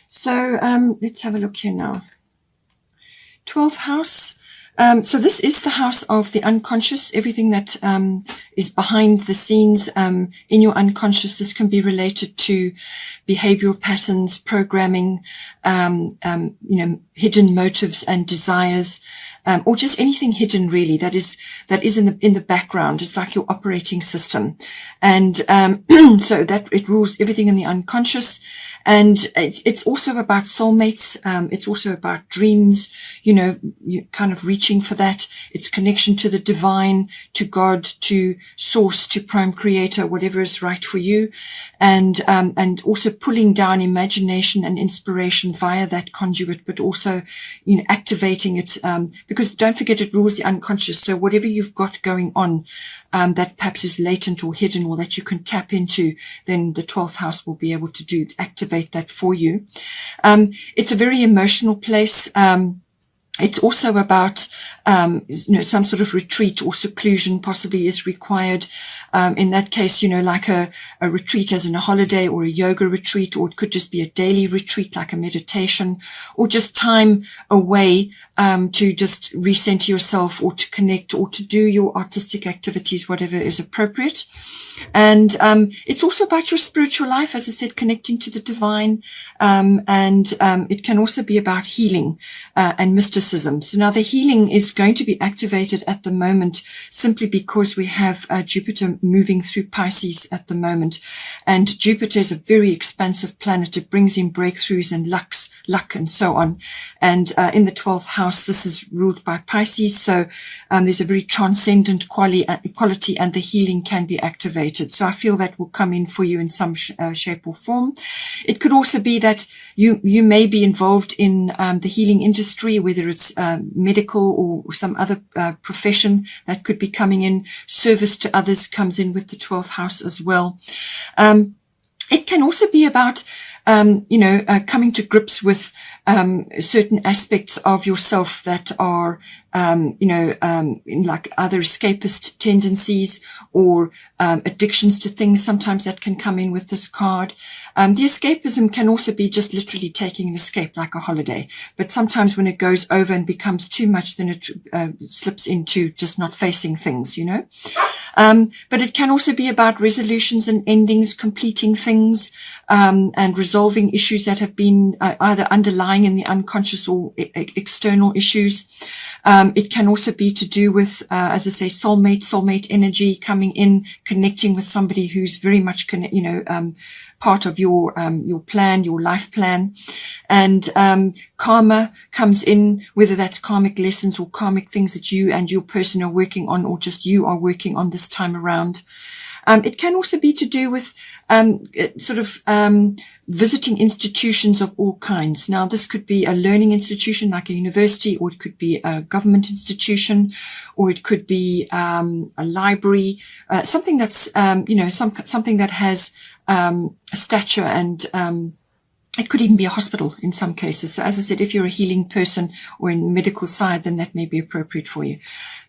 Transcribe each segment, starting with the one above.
So let's have a look here now. 12th house. So this is the house of the unconscious, everything that is behind the scenes in your unconscious. This can be related to behavioral patterns, programming, hidden motives and desires, or just anything hidden really that is in the background. It's like your operating system, and so that it rules everything in the unconscious. And it's also about soulmates. It's also about dreams. You kind of reaching for that. It's connection to the divine, to God, to source, to prime creator, whatever is right for you, and also pulling down imagination and inspiration via that conduit, but also activating it, because don't forget it rules the unconscious. So whatever you've got going on that perhaps is latent or hidden or that you can tap into, then the 12th house will be able to activate that for you. It's a very emotional place. It's also about, some sort of retreat or seclusion possibly is required. In that case, like a retreat as in a holiday or a yoga retreat, or it could just be a daily retreat like a meditation, or just time away to just recenter yourself or to connect or to do your artistic activities, whatever is appropriate. And it's also about your spiritual life, as I said, connecting to the divine. And it can also be about healing and mysticism. So now the healing is going to be activated at the moment simply because we have Jupiter moving through Pisces at the moment. And Jupiter is a very expansive planet. It brings in breakthroughs and luck and so on. And in the 12th house, this is ruled by Pisces. So there's a very transcendent quality and the healing can be activated. So I feel that will come in for you in some shape or form. It could also be that you may be involved in the healing industry, whether it's medical or some other profession that could be coming in. Service to others comes in with the 12th house as well. It can also be about coming to grips with certain aspects of yourself that are, like either escapist tendencies or addictions to things. Sometimes that can come in with this card. The escapism can also be just literally taking an escape, like a holiday. But sometimes when it goes over and becomes too much, then it slips into just not facing things, But it can also be about resolutions and endings, completing things, and resolving issues that have been either underlying in the unconscious or external issues. It can also be to do with, as I say, soulmate energy coming in, connecting with somebody who's very much, part of your plan, your life plan. And karma comes in, whether that's karmic lessons or karmic things that you and your person are working on, or just you are working on this time around. It can also be to do with visiting institutions of all kinds. Now, this could be a learning institution like a university, or it could be a government institution, or it could be a library, something that's, something that has a stature, and it could even be a hospital in some cases. So as I said, if you're a healing person or in the medical side, then that may be appropriate for you.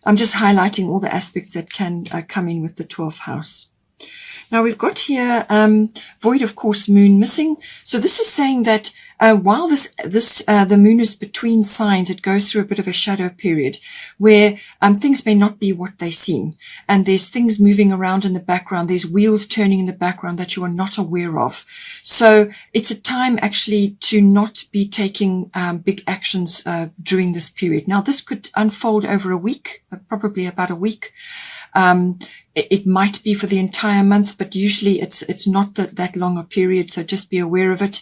I'm just highlighting all the aspects that can come in with the 12th house. Now we've got here void of course moon missing. So this is saying that while the moon is between signs, it goes through a bit of a shadow period where things may not be what they seem, and there's things moving around in the background. There's wheels turning in the background that you are not aware of. So it's a time actually to not be taking big actions during this period. Now this could unfold over a week, probably about a week. It might be for the entire month, but usually it's not that long a period, so just be aware of it.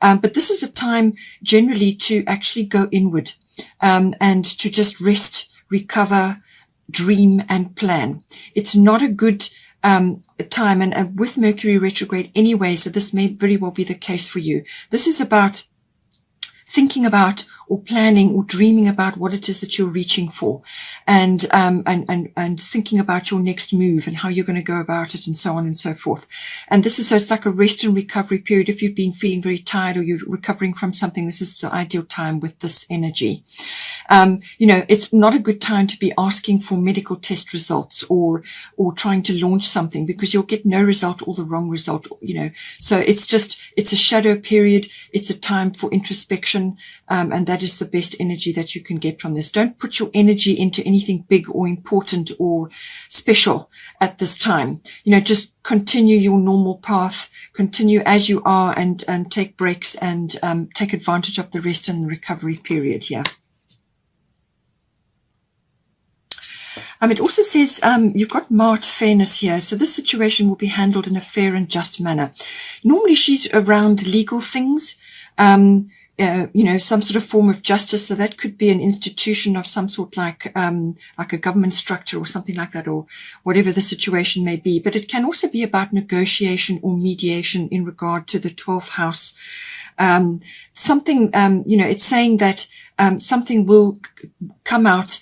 But this is a time generally to actually go inward and to just rest, recover, dream and plan. It's not a good time, and with Mercury retrograde anyway, so this may very well be the case for you. This is about thinking about or planning or dreaming about what it is that you're reaching for, and thinking about your next move and how you're going to go about it, and so on and so forth. And this is, so it's like a rest and recovery period. If you've been feeling very tired or you're recovering from something, this is the ideal time with this energy. It's not a good time to be asking for medical test results or trying to launch something, because you'll get no result or the wrong result, So it's a shadow period. It's a time for introspection. And that is the best energy that you can get from this. Don't put your energy into anything big or important or special at this time. Just continue your normal path, continue as you are, and take breaks and take advantage of the rest and recovery period here. It also says you've got Mart fairness here. So this situation will be handled in a fair and just manner. Normally she's around legal things, some sort of form of justice. So that could be an institution of some sort, like a government structure or something like that, or whatever the situation may be. But it can also be about negotiation or mediation in regard to the 12th house. It's saying that something will come out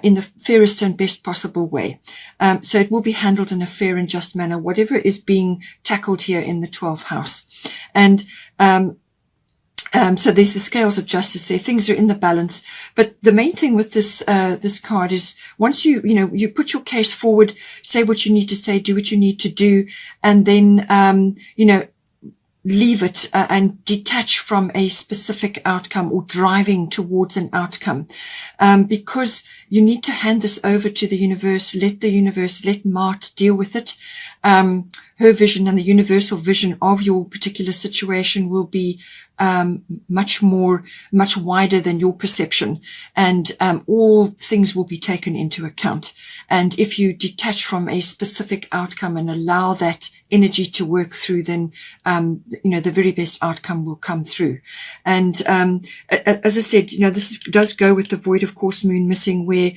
in the fairest and best possible way. So it will be handled in a fair and just manner, whatever is being tackled here in the 12th house. And so there's the scales of justice there. Things are in the balance. But the main thing with this card is, once you put your case forward, say what you need to say, do what you need to do, and then, leave it and detach from a specific outcome or driving towards an outcome, because you need to hand this over to the universe. Let Mart deal with it. Her vision and the universal vision of your particular situation will be much wider than your perception, and all things will be taken into account. And if you detach from a specific outcome and allow that energy to work through, then the very best outcome will come through. And as I said, this does go with the void of course moon missing, where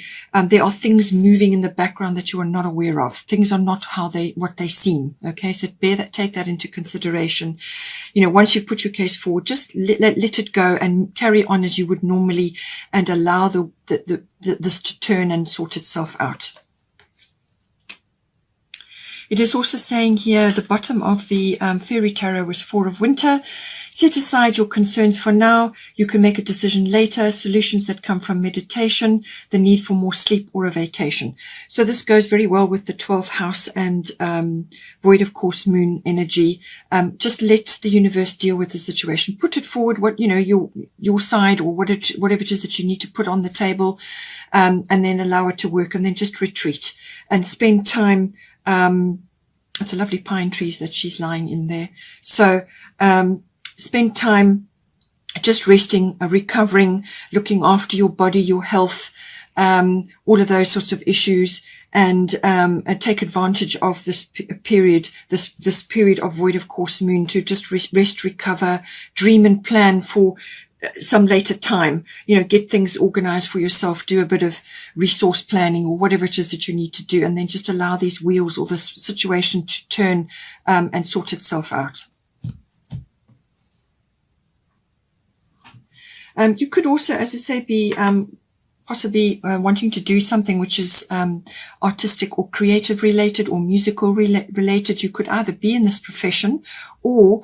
there are things moving in the background that you are not aware of. Things are not what they seem. Okay, so take that into consideration. Once you've put your case forward, just let it go and carry on as you would normally, and allow this to turn and sort itself out. It is also saying here, the bottom of the fairy tarot was Four of Winter. Set aside your concerns for now. You can make a decision later. Solutions that come from meditation, the need for more sleep, or a vacation. So this goes very well with the 12th house and void of course moon energy. Just let the universe deal with the situation. Put it forward, your side, or whatever it is that you need to put on the table, and then allow it to work, and then just retreat and spend time. It's a lovely pine tree that she's lying in there. So spend time just resting, recovering, looking after your body, your health, all of those sorts of issues, and take advantage of this period, this period of void of course moon, to just rest, recover, dream and plan for some later time. Get things organized for yourself, do a bit of resource planning or whatever it is that you need to do, and then just allow these wheels or this situation to turn and sort itself out. You could also, as I say, be possibly wanting to do something which is artistic or creative related or musical related. You could either be in this profession, or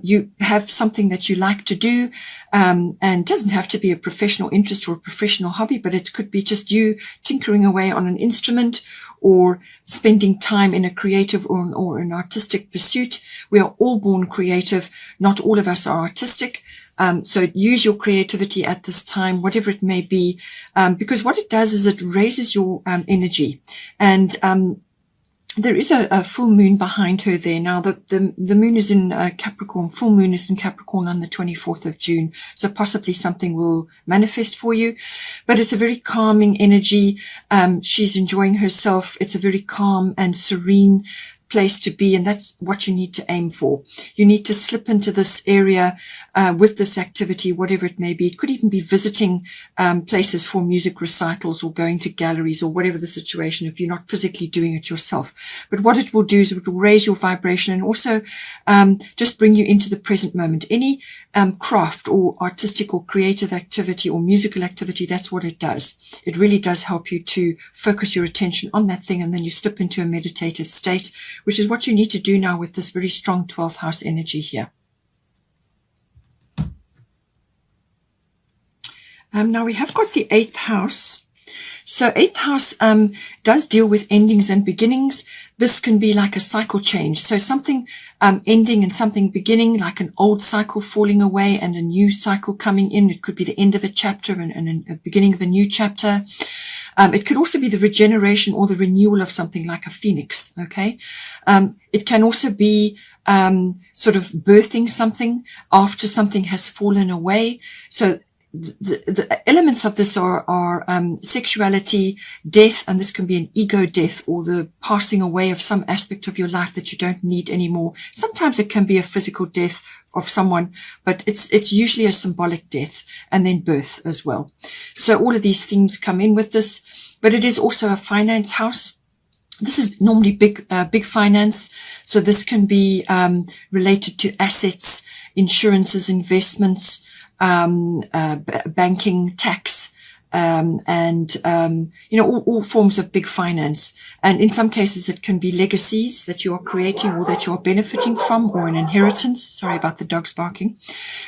you have something that you like to do, and doesn't have to be a professional interest or a professional hobby, but it could be just you tinkering away on an instrument, or spending time in a creative or an artistic pursuit. We are all born creative. Not all of us are artistic. So use your creativity at this time, whatever it may be, because what it does is it raises your energy. And there is a full moon behind her there. Now, the moon is in Capricorn. Full moon is in Capricorn on the 24th of June. So possibly something will manifest for you. But it's a very calming energy. She's enjoying herself. It's a very calm and serene place to be, and that's what you need to aim for. You need to slip into this area with this activity, whatever it may be. It could even be visiting places for music recitals, or going to galleries, or whatever the situation, if you're not physically doing it yourself. But what it will do is it will raise your vibration, and also just bring you into the present moment. Any craft or artistic or creative activity or musical activity, that's what it does. It really does help you to focus your attention on that thing, and then you slip into a meditative state, which is what you need to do now with this very strong 12th house energy here. Now we have got the 8th house. So 8th house does deal with endings and beginnings. This can be like a cycle change. So something ending and something beginning, like an old cycle falling away and a new cycle coming in. It could be the end of a chapter and a beginning of a new chapter. It could also be the regeneration or the renewal of something like a phoenix. Okay. It can also be sort of birthing something after something has fallen away. So the elements of this are sexuality, death, and this can be an ego death or the passing away of some aspect of your life that you don't need anymore. Sometimes it can be a physical death of someone, but it's usually a symbolic death, and then birth as well. So all of these themes come in with this, but it is also a finance house. This is normally big finance. So this can be related to assets, insurances, investments, banking, tax, and all forms of big finance. And in some cases it can be legacies that you are creating or that you are benefiting from, or an inheritance. Sorry about the dogs barking.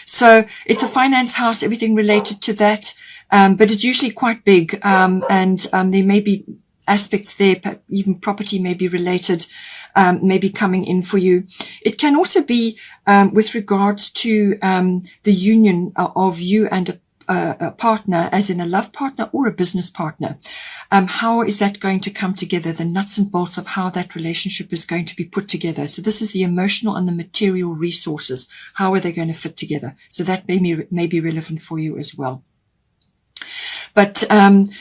So it's a finance house, everything related to that, but it's usually quite big, and there may be aspects there, even property may be related, maybe coming in for you. It can also be with regards to the union of you and a partner, as in a love partner or a business partner. How is that going to come together? The nuts and bolts of how that relationship is going to be put together. So this is the emotional and the material resources. How are they going to fit together? So that may be relevant for you as well. But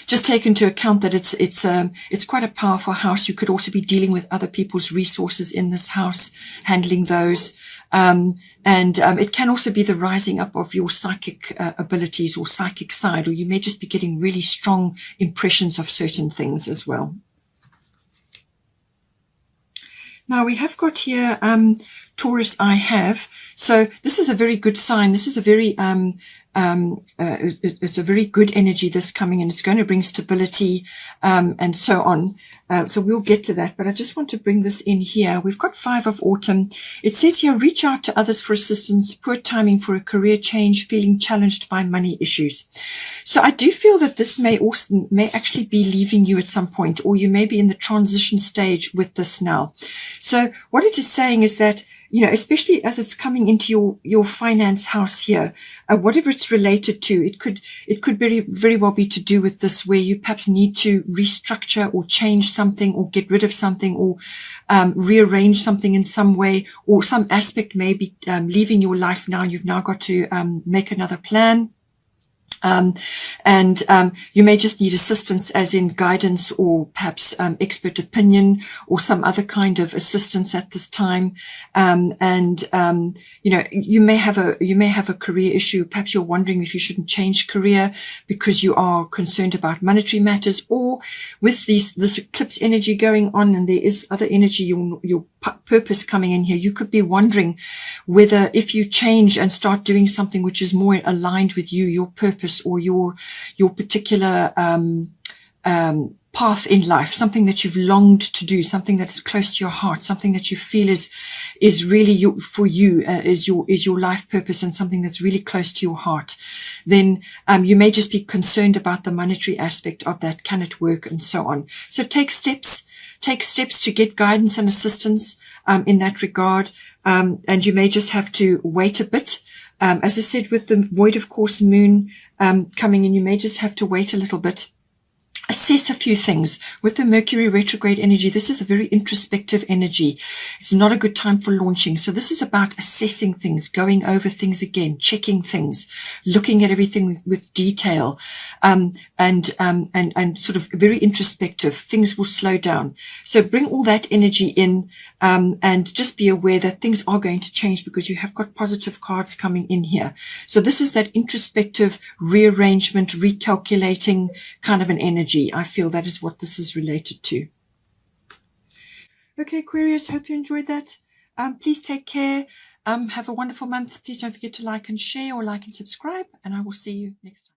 just take into account that it's quite a powerful house. You could also be dealing with other people's resources in this house, handling those. And it can also be the rising up of your psychic abilities or psychic side, or you may just be getting really strong impressions of certain things as well. Now we have got here Taurus I have. So this is a very good sign. This is a very it's a very good energy this coming in. It's going to bring stability and so on. So we'll get to that, but I just want to bring this in here. We've got 5 of autumn. It says here, reach out to others for assistance, poor timing for a career change, feeling challenged by money issues. So I do feel that this may actually be leaving you at some point, or you may be in the transition stage with this now. So what it is saying is that, especially as it's coming into your finance house here, whatever it's related to, it could very, very well be to do with this, where you perhaps need to restructure or change something or get rid of something or rearrange something in some way, or some aspect may be leaving your life now. You've now got to make another plan. You may just need assistance, as in guidance or perhaps expert opinion or some other kind of assistance at this time. You may have a career issue. Perhaps you're wondering if you shouldn't change career because you are concerned about monetary matters, or with this eclipse energy going on, and there is other energy, your purpose coming in here. You could be wondering whether if you change and start doing something which is more aligned with you, your purpose, or your particular path in life, something that you've longed to do, something that's close to your heart, something that you feel is really for you, is your life purpose, and something that's really close to your heart, then you may just be concerned about the monetary aspect of that. Can it work, and so on. So take steps to get guidance and assistance in that regard, and you may just have to wait a bit. As I said, with the void of course moon coming in, you may just have to wait a little bit. Assess a few things. With the Mercury retrograde energy, this is a very introspective energy. It's not a good time for launching. So this is about assessing things, going over things again, checking things, looking at everything with detail, and sort of very introspective. Things will slow down. So bring all that energy in, and just be aware that things are going to change, because you have got positive cards coming in here. So this is that introspective rearrangement, recalculating kind of an energy. I feel that is what this is related to. Okay, Aquarius, hope you enjoyed that. Please take care. Have a wonderful month. Please don't forget to like and share, or like and subscribe, and I will see you next time.